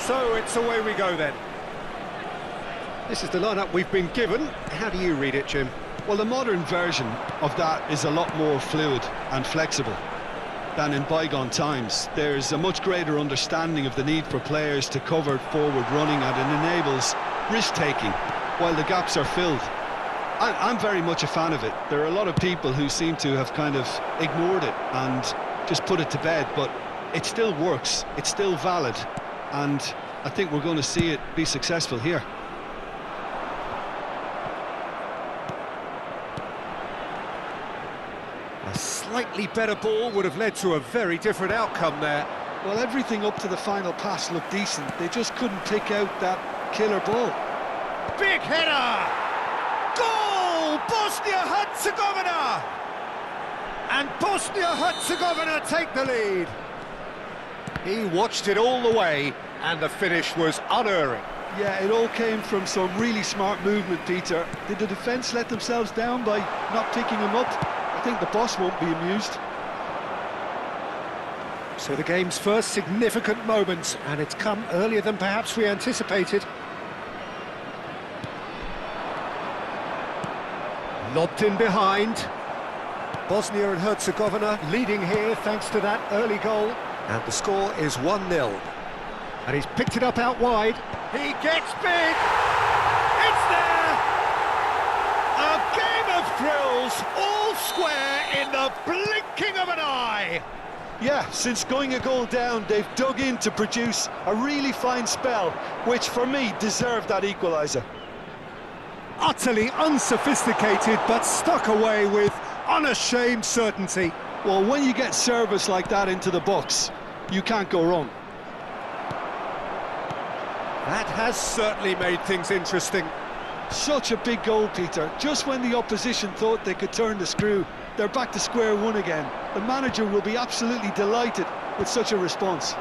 So it's away we go then. This is the lineup we've been given. How do you read it, Jim? Well, the modern version of that is a lot more fluid and flexible than in bygone times. There's a much greater understanding of the need for players to cover forward running, and it enables risk-taking while the gaps are filled. I'm very much a fan of it. There are a lot of people who seem to have kind of ignored it and just put it to bed, but it still works, it's still valid, and I think we're going to see it be successful here. A slightly better ball would have led to a very different outcome there. Well, everything up to the final pass looked decent. They just couldn't pick out that killer ball. Big header! Goal! Bosnia-Herzegovina! And Bosnia-Herzegovina take the lead. He watched it all the way, and the finish was unerring. Yeah, it all came from some really smart movement, Peter. Did the defence let themselves down by not picking him up? I think the boss won't be amused. So the game's first significant moment, and it's come earlier than perhaps we anticipated. Lobbed in behind. Bosnia and Herzegovina leading here thanks to that early goal. And the score is 1-0. And he's picked it up out wide. He gets big! It's there! A game of thrills, all square in the blinking of an eye! Yeah, since going a goal down, they've dug in to produce a really fine spell, which for me deserved that equaliser. Utterly unsophisticated, but stuck away with unashamed certainty. Well, when you get service like that into the box, you can't go wrong. That has certainly made things interesting. Such a big goal, Peter. Just when the opposition thought they could turn the screw, they're back to square one again. The manager will be absolutely delighted with such a response.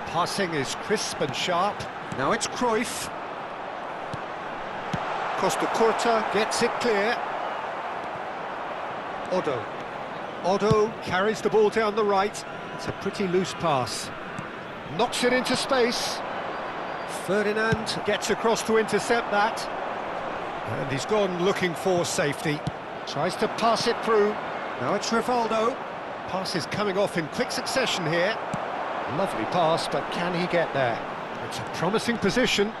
Passing is crisp and sharp. Now it's Cruyff. Costa Curta gets it clear. Oddo carries the ball down the right. It's a pretty loose pass. Knocks it into space. Ferdinand gets across to intercept that. And he's gone looking for safety. Tries to pass it through. Now it's Rivaldo. Pass is coming off in quick succession here. Lovely pass, but can he get there? It's a promising position.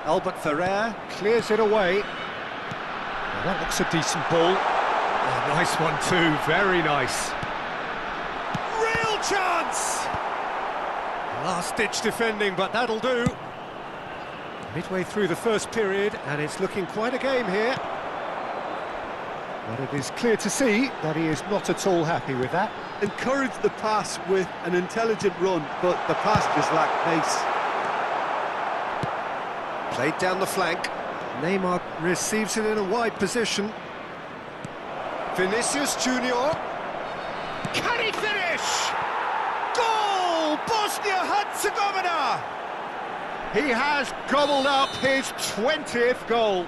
Albert Ferrer clears it away. Well, that looks a decent ball. Oh, nice one too, very nice. Real chance! Last-ditch defending, but that'll do. Midway through the first period, and it's looking quite a game here. But it is clear to see that he is not at all happy with that. Encouraged the pass with an intelligent run, but the pass just lacked pace. Played down the flank. Neymar receives it in a wide position. Vinicius Junior. Can he finish? Goal! Bosnia-Herzegovina! He has gobbled up his 20th goal.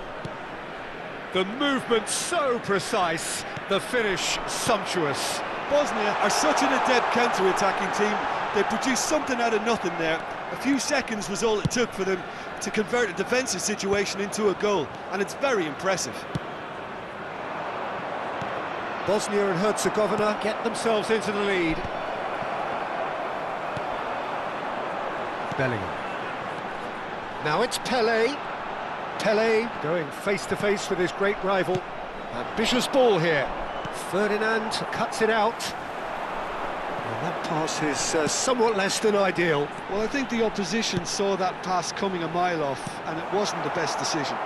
The movement so precise, the finish sumptuous. Bosnia are such an adept counter-attacking team. They produced something out of nothing there. A few seconds was all it took for them to convert a defensive situation into a goal, and it's very impressive. Bosnia and Herzegovina get themselves into the lead. Bellingham. Now it's Pelé. Pelé going face-to-face with his great rival. Ambitious ball here. Ferdinand cuts it out. And that pass is somewhat less than ideal. Well, I think the opposition saw that pass coming a mile off, and it wasn't the best decision.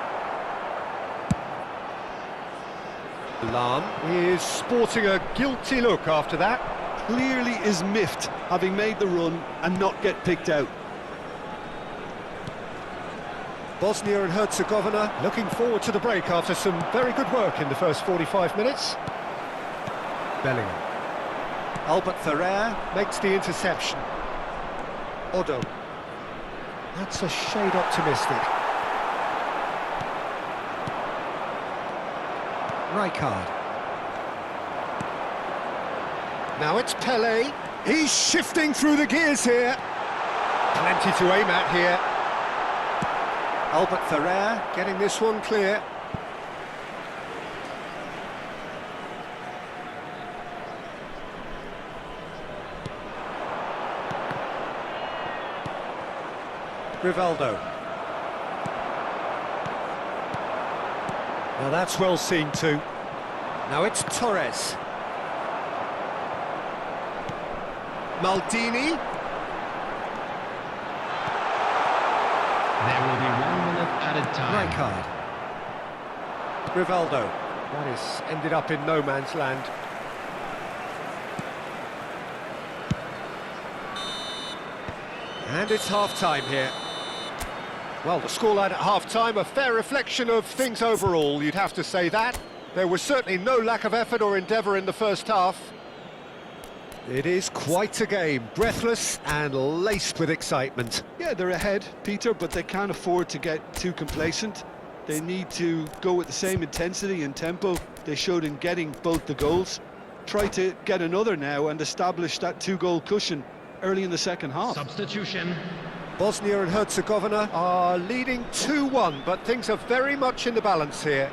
Lan is sporting a guilty look after that. Clearly is miffed, having made the run and not get picked out. Bosnia and Herzegovina looking forward to the break after some very good work in the first 45 minutes. Bellingham. Albert Ferrer makes the interception. Oddo. That's a shade optimistic. Rijkaard. Now it's Pelé. He's shifting through the gears here. Plenty to aim at here. Albert Ferrer getting this one clear. Rivaldo. Now that's well seen too. Now it's Torres. Maldini. There will be 1 minute added time. Right card. Rivaldo. That is ended up in no man's land. And it's half-time here. Well, the scoreline at half-time, a fair reflection of things overall, you'd have to say that. There was certainly no lack of effort or endeavour in the first half. It is quite a game, breathless and laced with excitement. Yeah, they're ahead, Peter, but they can't afford to get too complacent. They need to go with the same intensity and tempo they showed in getting both the goals. Try to get another now and establish that 2-goal cushion early in the second half. Substitution. Bosnia and Herzegovina are leading 2-1, but things are very much in the balance here.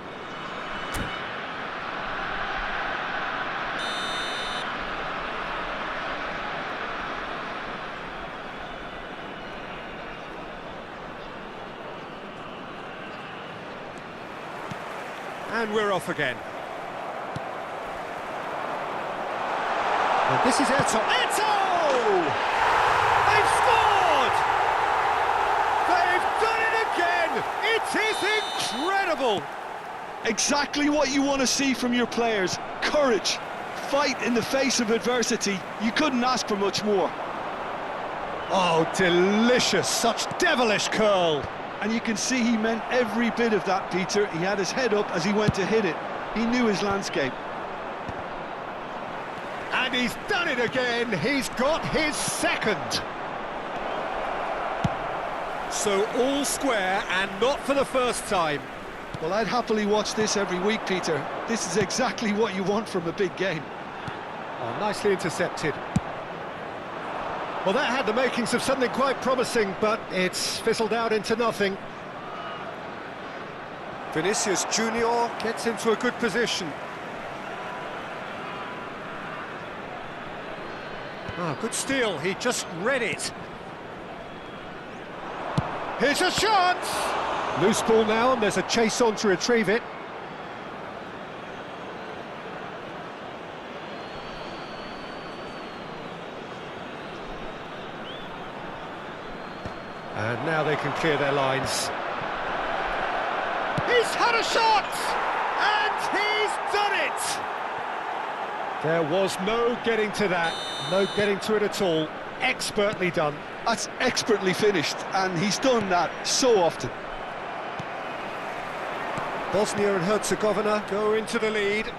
And we're off again. And this is Eto. Eto! They've scored! They've done it again! It is incredible! Exactly what you want to see from your players. Courage, fight in the face of adversity. You couldn't ask for much more. Oh, delicious! Such devilish curl! And you can see he meant every bit of that, Peter. He had his head up as he went to hit it. He knew his landscape. And he's done it again. He's got his second. So all square and not for the first time. Well, I'd happily watch this every week, Peter. This is exactly what you want from a big game. Oh, nicely intercepted. Well, that had the makings of something quite promising, but it's fizzled out into nothing. Vinicius Junior gets into a good position. Ah, good steal, he just read it. Here's a shot! Loose ball now, and there's a chase on to retrieve it. And now they can clear their lines. He's had a shot! And he's done it! There was no getting to that, no getting to it at all. Expertly done. That's expertly finished, and he's done that so often. Bosnia and Herzegovina go into the lead.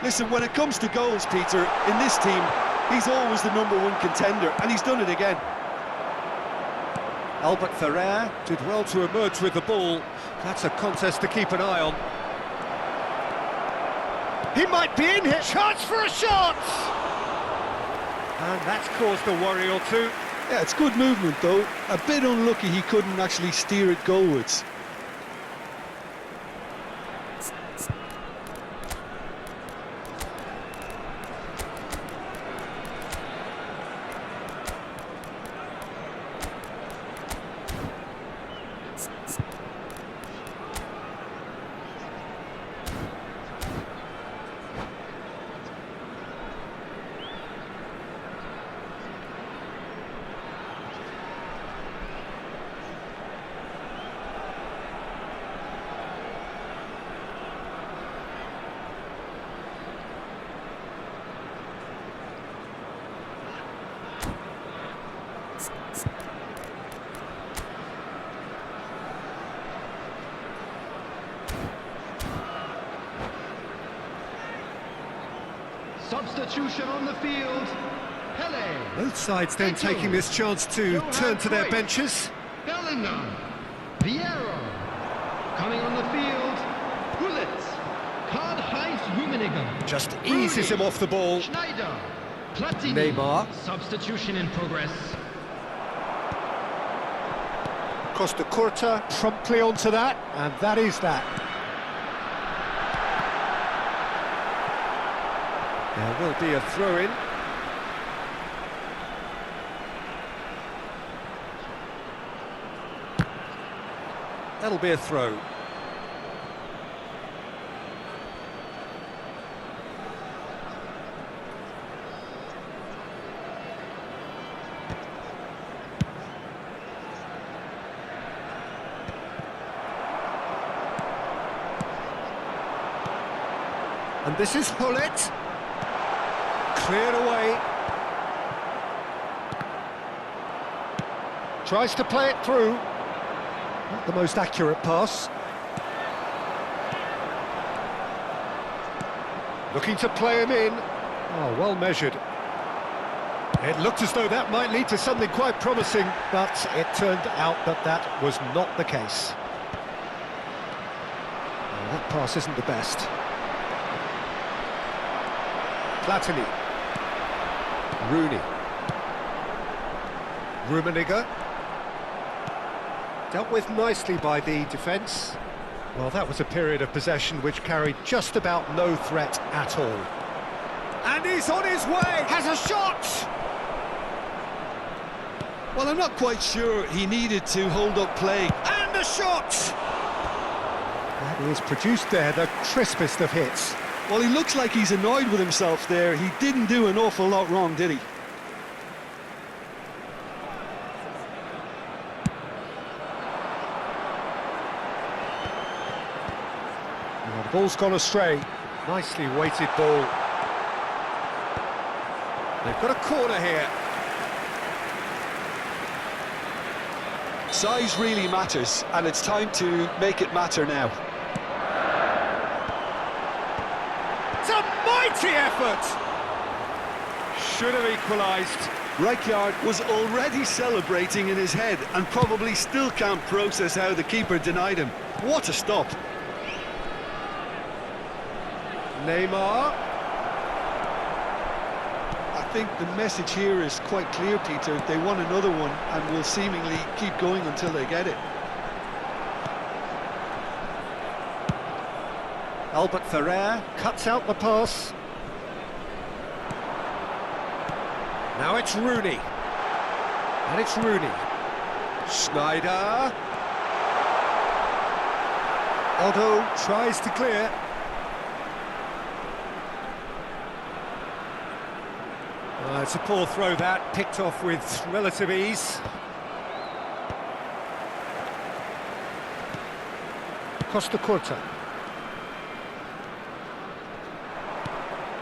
Listen, when it comes to goals, Peter, in this team, he's always the #1 contender, and he's done it again. Albert Ferrer did well to emerge with the ball. That's a contest to keep an eye on. He might be in here. Chance for a shot! And that's caused a worry or two. Yeah, it's good movement, though. A bit unlucky he couldn't actually steer it goalwards. Substitution on the field. Pele. Both sides then taking this chance to turn to their benches. Bellingham. Vieira. Coming on the field. Gullit. Karl-Heinz Rummenigge. Just eases him off the ball. Schneider. Platini. Neymar. Substitution in progress. Costa Curta promptly onto that, and that is that. There will be a throw-in. That'll be a throw. And this is Hullet. Cleared away. Tries to play it through. Not the most accurate pass. Looking to play him in. Oh, well measured. It looked as though that might lead to something quite promising, but it turned out that that was not the case. Oh, that pass isn't the best. Platini. Rooney. Rummenigge. Dealt with nicely by the defence. Well, that was a period of possession which carried just about no threat at all. And he's on his way! Has a shot! Well, I'm not quite sure he needed to hold up play. And the shot! That is produced there, the crispest of hits. Well, he looks like he's annoyed with himself there. He didn't do an awful lot wrong, did he? Well, the ball's gone astray. Nicely weighted ball. They've got a corner here. Size really matters, and it's time to make it matter now. It's a mighty effort! Should have equalised. Rijkaard was already celebrating in his head and probably still can't process how the keeper denied him. What a stop! Neymar. I think the message here is quite clear, Peter. They want another one and will seemingly keep going until they get it. Albert Ferrer cuts out the pass. Now it's Rooney. And it's Rooney. Schneider. Otto tries to clear. It's a poor throw that, picked off with relative ease. Costa Curta.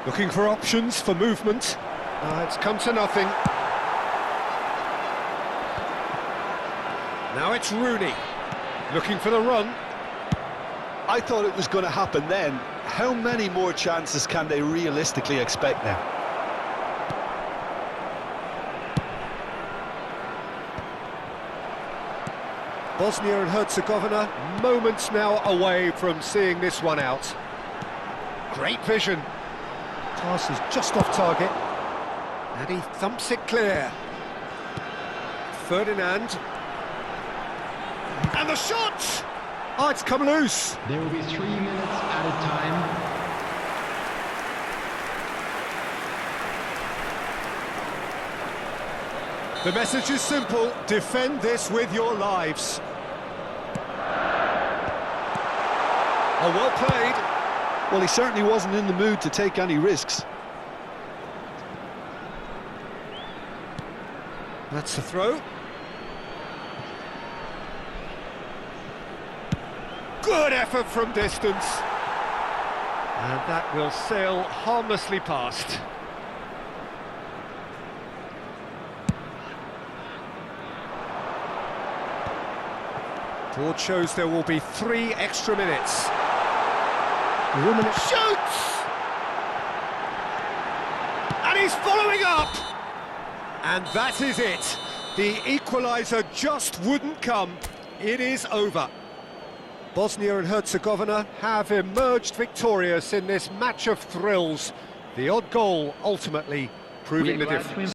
Looking for options for movement. It's come to nothing. Now it's Rooney. Looking for the run. I thought it was going to happen then. How many more chances can they realistically expect now? Bosnia and Herzegovina, moments now away from seeing this one out. Great vision. Pass is just off target. And he thumps it clear. Ferdinand. And the shot! Oh, it's come loose. There will be 3 minutes added time. The message is simple. Defend this with your lives. Oh, well played. Well, he certainly wasn't in the mood to take any risks. That's the throw. Good effort from distance. And that will sail harmlessly past. Board shows there will be 3 extra minutes. Woman shoots! And he's following up! And that is it. The equaliser just wouldn't come. It is over. Bosnia and Herzegovina have emerged victorious in this match of thrills. The odd goal ultimately proving the difference.